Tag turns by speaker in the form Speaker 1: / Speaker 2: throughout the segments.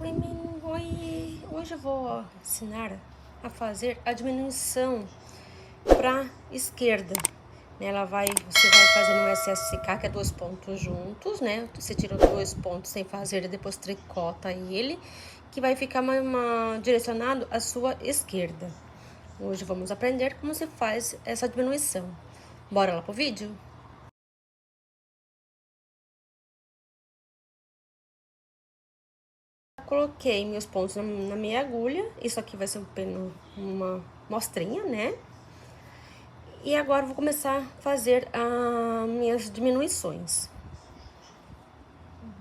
Speaker 1: Oi, hoje eu vou ensinar a fazer a diminuição para esquerda, né? Você vai fazer no SSK, que é 2 pontos juntos, né? Você tira 2 pontos sem fazer e depois tricota ele, que vai ficar direcionado à sua esquerda. Hoje vamos aprender como se faz essa diminuição. Bora lá pro vídeo? Coloquei meus pontos na minha agulha. Isso aqui vai ser uma mostrinha, né? E agora eu vou começar a fazer as minhas diminuições.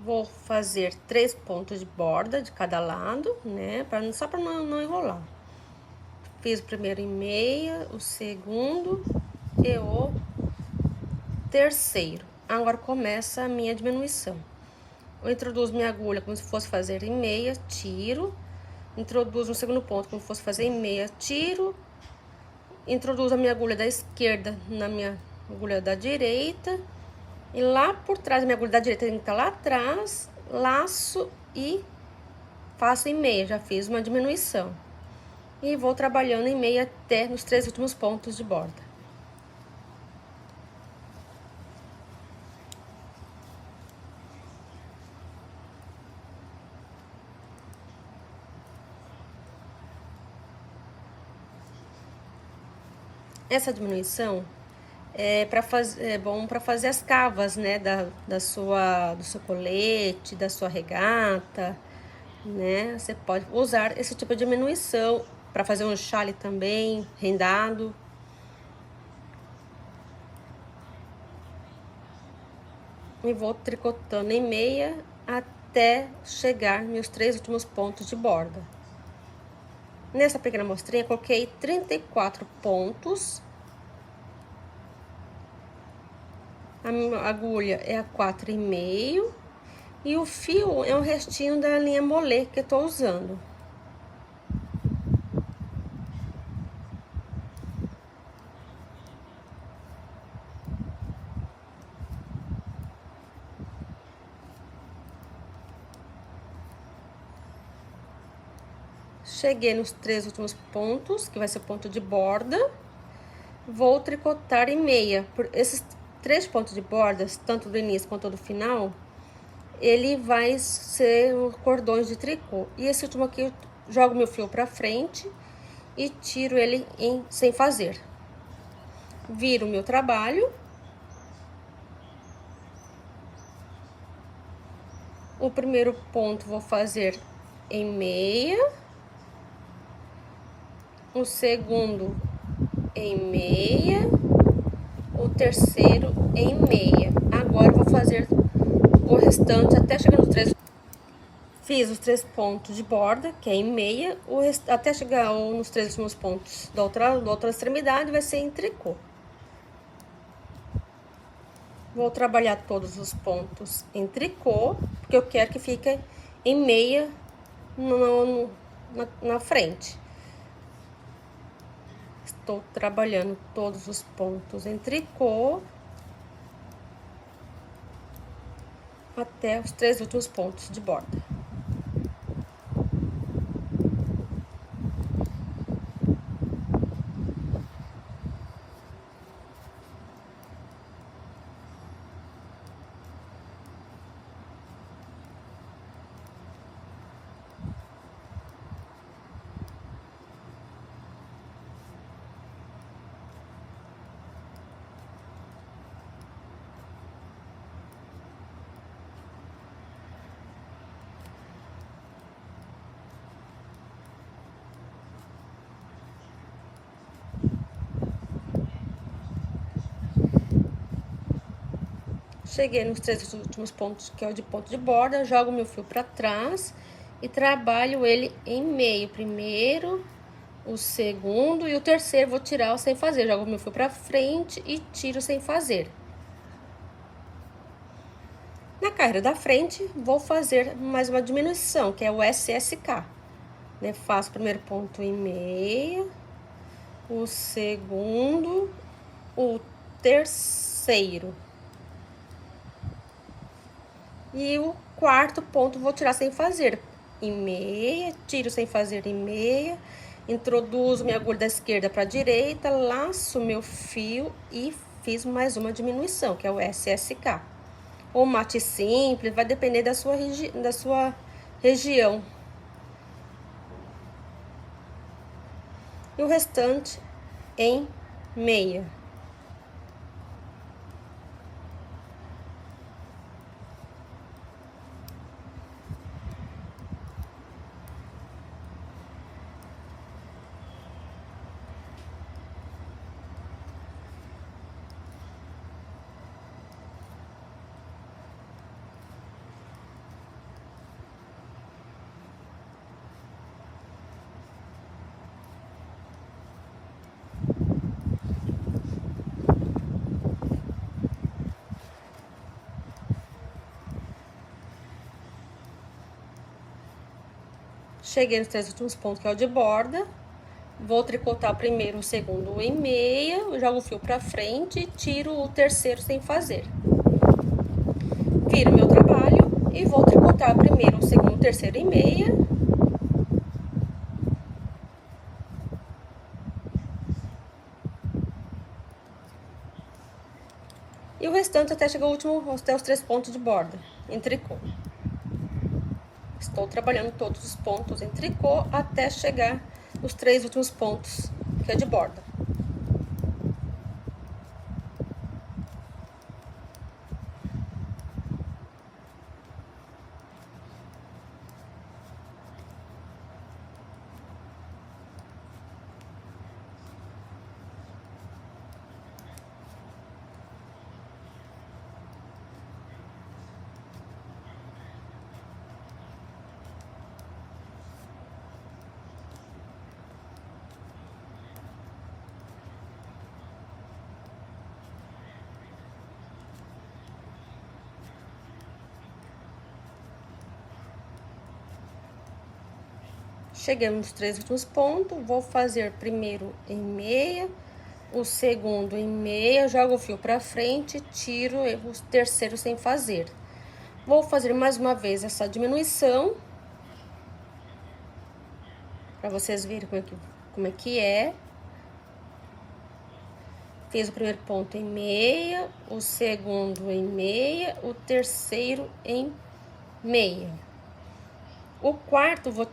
Speaker 1: Vou fazer 3 pontos de borda de cada lado, né? Só para não enrolar. Fiz o primeiro em meia, o segundo e o terceiro. Agora começa a minha diminuição. Eu introduzo minha agulha como se fosse fazer em meia, tiro. Introduzo no segundo ponto como se fosse fazer em meia, tiro. Introduzo a minha agulha da esquerda na minha agulha da direita. E lá por trás da minha agulha da direita, tem que estar lá atrás, laço e faço em meia. Já fiz uma diminuição. E vou trabalhando em meia até nos 3 últimos pontos de borda. Essa diminuição é bom para fazer as cavas, né, do seu colete, da sua regata, né? Você pode usar esse tipo de diminuição para fazer um chale também, rendado. E vou tricotando em meia até chegar nos 3 últimos pontos de borda. Nessa pequena mostrinha, coloquei 34 pontos. A minha agulha é a 4,5 e o fio é o restinho da linha molê que eu tô usando. Cheguei nos 3 últimos pontos, que vai ser o ponto de borda. Vou tricotar em meia. Por esses 3 pontos de bordas, tanto do início quanto do final, ele vai ser os cordões de tricô. E esse último aqui, eu jogo meu fio pra frente e tiro ele sem fazer. Viro o meu trabalho. O primeiro ponto vou fazer em meia. O segundo em meia, o terceiro em meia. Agora eu vou fazer o restante até chegar nos 3. Fiz os 3 pontos de borda, que é em meia, até chegar nos 3 últimos pontos da outra extremidade vai ser em tricô. Vou trabalhar todos os pontos em tricô, porque eu quero que fique em meia na frente. Estou trabalhando todos os pontos em tricô até os 3 últimos pontos de borda. Cheguei nos 3 últimos pontos, que é o de ponto de borda, jogo meu fio para trás e trabalho ele em meio. Primeiro, o segundo e o terceiro vou tirar sem fazer. Jogo meu fio para frente e tiro sem fazer. Na carreira da frente, vou fazer mais uma diminuição, que é o SSK. Né? Faço o primeiro ponto em meia, o segundo, o terceiro. E o quarto ponto vou tirar sem fazer, em meia, tiro sem fazer em meia, introduzo minha agulha da esquerda para a direita, laço meu fio e fiz mais uma diminuição, que é o SSK. Ou mate simples, vai depender da sua região. E o restante em meia. Cheguei nos 3 últimos pontos, que é o de borda. Vou tricotar primeiro o segundo em meia, jogo o fio pra frente e tiro o terceiro sem fazer. Viro meu trabalho e vou tricotar primeiro o segundo, o terceiro em meia. E o restante até chegar ao último, até os 3 pontos de borda em tricô. Estou trabalhando todos os pontos em tricô até chegar nos 3 últimos pontos, que é de borda. Chegamos nos 3 últimos pontos, vou fazer primeiro em meia, o segundo em meia, jogo o fio pra frente, tiro o terceiro sem fazer. Vou fazer mais uma vez essa diminuição, pra vocês verem como é que é. Fiz o primeiro ponto em meia, o segundo em meia, o terceiro em meia. O quarto vou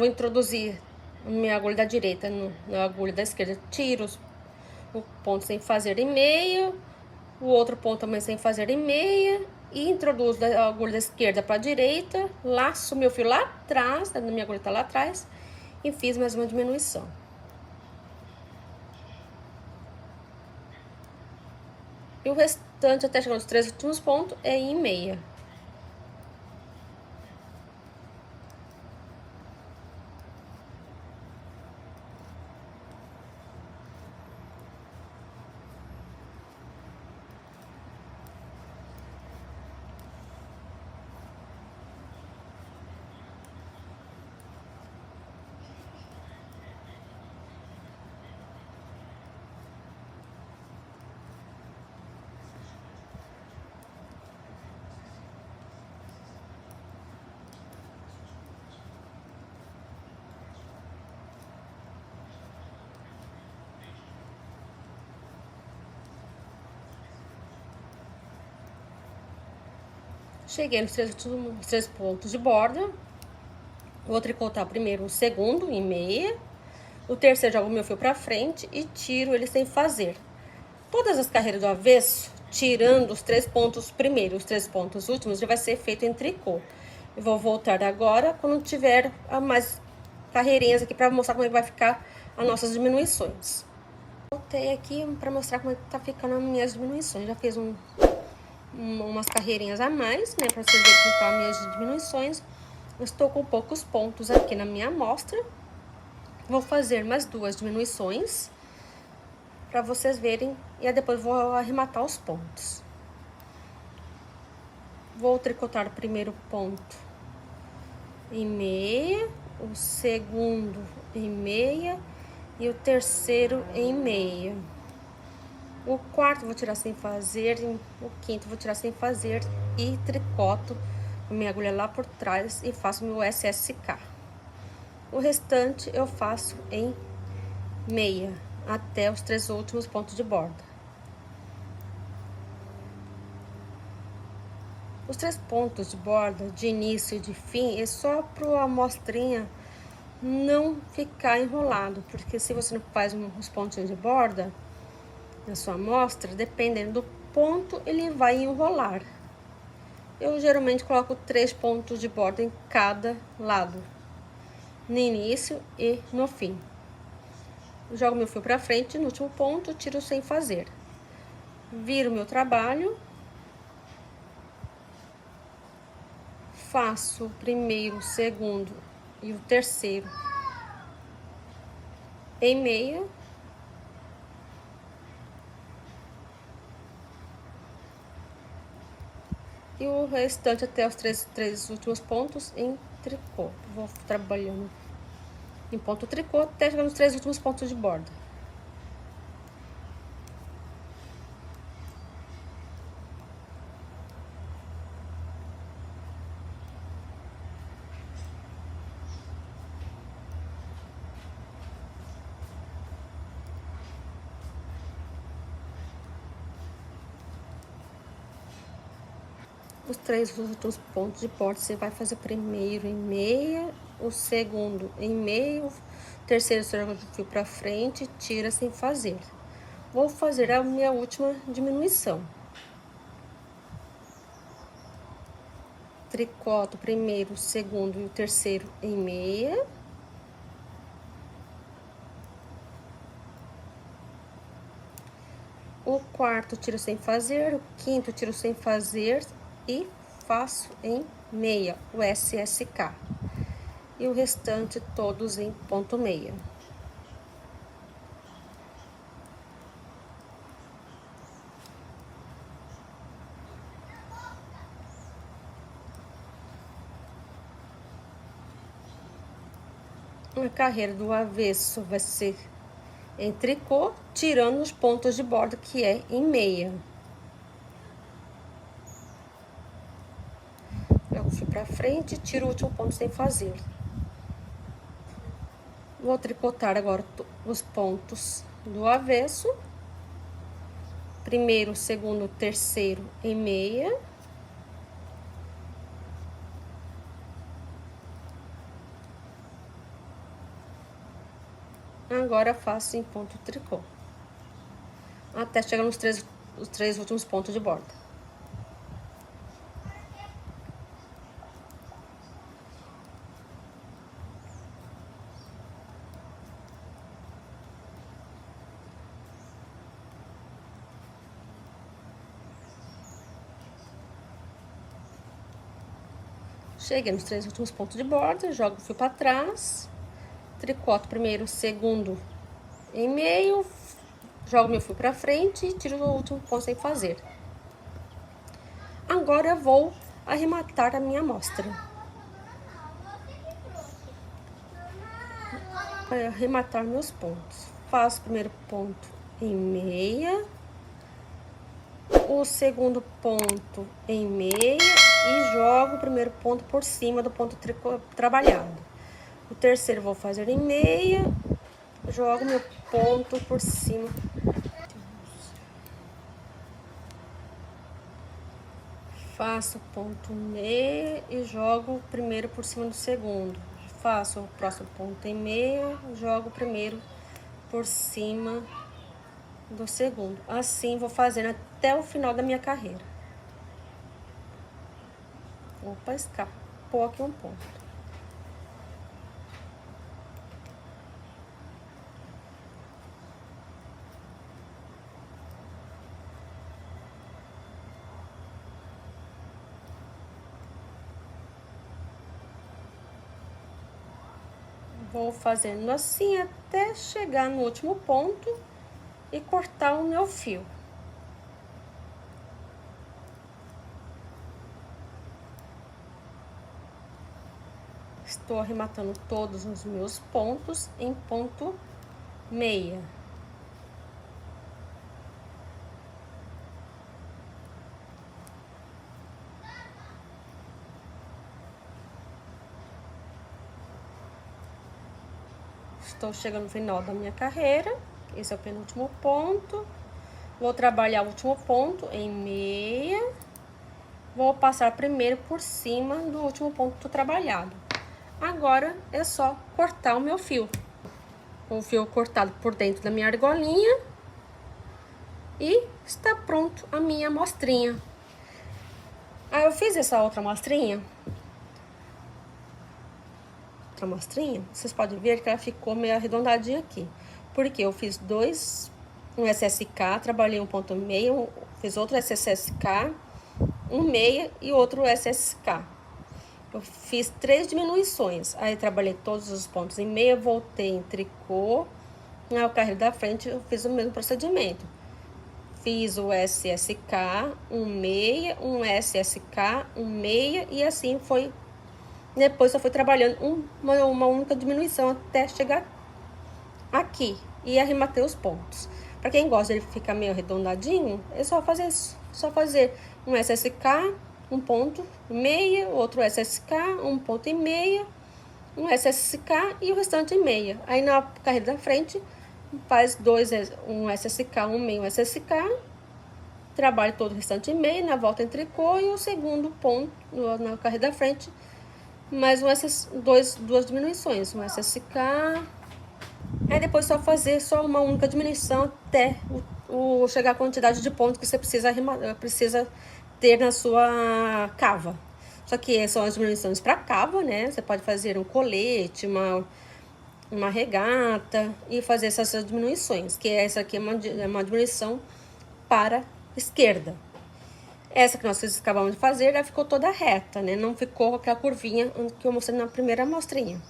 Speaker 1: introduzir minha agulha da direita na agulha da esquerda, tiro o ponto sem fazer em meia, o outro ponto também sem fazer em meia, e introduzo a agulha da esquerda para a direita, laço meu fio lá atrás, a minha agulha tá lá atrás, e fiz mais uma diminuição. E o restante, até chegar nos 3 últimos pontos, é em meia. Cheguei nos 3 pontos de borda. Vou tricotar primeiro o segundo em meia. O terceiro jogo meu fio pra frente e tiro ele sem fazer. Todas as carreiras do avesso, tirando os 3 pontos primeiros, os 3 pontos últimos, já vai ser feito em tricô. Eu vou voltar agora quando tiver mais carreirinhas aqui pra mostrar como é que vai ficar as nossas diminuições. Voltei aqui pra mostrar como é que tá ficando as minhas diminuições. Já fiz umas carreirinhas a mais, né, pra vocês verem como tá as minhas diminuições. Eu estou com poucos pontos aqui na minha amostra. Vou fazer mais 2 diminuições pra vocês verem, e aí depois vou arrematar os pontos. Vou tricotar o primeiro ponto em meia, o segundo em meia e o terceiro em meia. O quarto vou tirar sem fazer, o quinto vou tirar sem fazer e tricoto minha agulha lá por trás e faço meu SSK. O restante eu faço em meia, até os 3 últimos pontos de borda. Os 3 pontos de borda, de início e de fim, é só para a amostrinha não ficar enrolado, porque se você não faz os pontinhos de borda na sua amostra, dependendo do ponto, ele vai enrolar. Eu geralmente coloco 3 pontos de borda em cada lado, no início e no fim. Jogo meu fio pra frente, no último ponto, tiro sem fazer. Viro meu trabalho. Faço o primeiro, o segundo e o terceiro em meia. E o restante até os três últimos pontos em tricô. Vou trabalhando em ponto tricô até chegar nos 3 últimos pontos de borda. Os 3 últimos pontos de borda você vai fazer primeiro em meia, o segundo em meio, o terceiro você joga o fio pra frente, tira sem fazer. Vou fazer a minha última diminuição. Tricoto o primeiro, o segundo e o terceiro em meia. O quarto tiro sem fazer, o quinto tiro sem fazer e faço em meia, o SSK. E o restante todos em ponto meia. A carreira do avesso vai ser em tricô, tirando os pontos de borda que é em meia. Jogo o fio pra frente, tiro o último ponto sem fazer. Vou tricotar agora os pontos do avesso. Primeiro, segundo, terceiro em meia. Agora faço em ponto tricô, até chegar nos os três últimos pontos de borda. Cheguei nos 3 últimos pontos de borda, jogo o fio para trás, tricoto primeiro, segundo em meio, jogo meu fio para frente e tiro o último ponto sem fazer. Agora eu vou arrematar a minha amostra. Para arrematar meus pontos, faço o primeiro ponto em meia, o segundo ponto em meia e jogo o primeiro ponto por cima do ponto trabalhado. O terceiro vou fazer em meia, jogo meu ponto por cima. Faço ponto meia e jogo o primeiro por cima do segundo. Faço o próximo ponto em meia, jogo o primeiro por cima do segundo. Assim vou fazendo até o final da minha carreira. Opa, escapou aqui um ponto. Vou fazendo assim até chegar no último ponto e cortar o meu fio. Estou arrematando todos os meus pontos em ponto meia. Estou chegando no final da minha carreira. Esse é o penúltimo ponto. Vou trabalhar o último ponto em meia. Vou passar primeiro por cima do último ponto trabalhado. Agora é só cortar o meu fio. Com o fio cortado por dentro da minha argolinha. E está pronto a minha amostrinha. Aí eu fiz essa outra amostrinha. Vocês podem ver que ela ficou meio arredondadinha aqui. Porque eu fiz um SSK, trabalhei um ponto meio, fiz outro SSK, um meia e outro SSK. Eu fiz 3 diminuições, aí trabalhei todos os pontos em meia, voltei em tricô, na carreira da frente eu fiz o mesmo procedimento. Fiz o SSK, um meia, um SSK, um meia e assim foi. Depois eu fui trabalhando uma única diminuição até chegar aqui e arrematei os pontos. Para quem gosta de ficar meio arredondadinho, é só fazer isso. Só fazer um SSK, um ponto meia, outro SSK, um ponto e meia, um SSK e o restante em meia. Aí na carreira da frente faz um SSK, um meia, um SSK, trabalha todo o restante em meia, na volta em tricô e o segundo ponto na carreira da frente mais duas diminuições, um SSK. Aí depois só fazer só uma única diminuição até chegar a quantidade de pontos que você precisa ter na sua cava. Só que são as diminuições para cava, né? Você pode fazer um colete, uma regata e fazer essas diminuições, que essa aqui é uma diminuição para esquerda. Essa que nós acabamos de fazer, ela ficou toda reta, né? Não ficou aquela curvinha que eu mostrei na primeira amostrinha.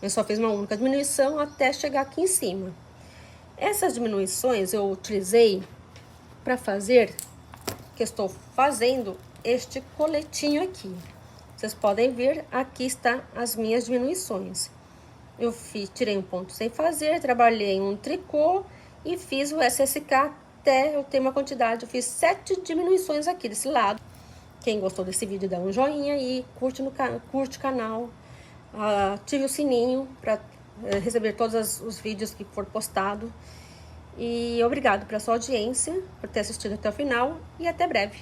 Speaker 1: Eu só fiz uma única diminuição até chegar aqui em cima. Essas diminuições eu utilizei para fazer, que estou fazendo este coletinho aqui. Vocês podem ver, aqui está as minhas diminuições. Eu tirei um ponto sem fazer, trabalhei um tricô e fiz o SSK até eu ter uma quantidade. Eu fiz 7 diminuições aqui desse lado. Quem gostou desse vídeo, dá um joinha e curte o canal. Ative o sininho para receber todos os vídeos que for postado. E obrigado pela sua audiência, por ter assistido até o final e até breve.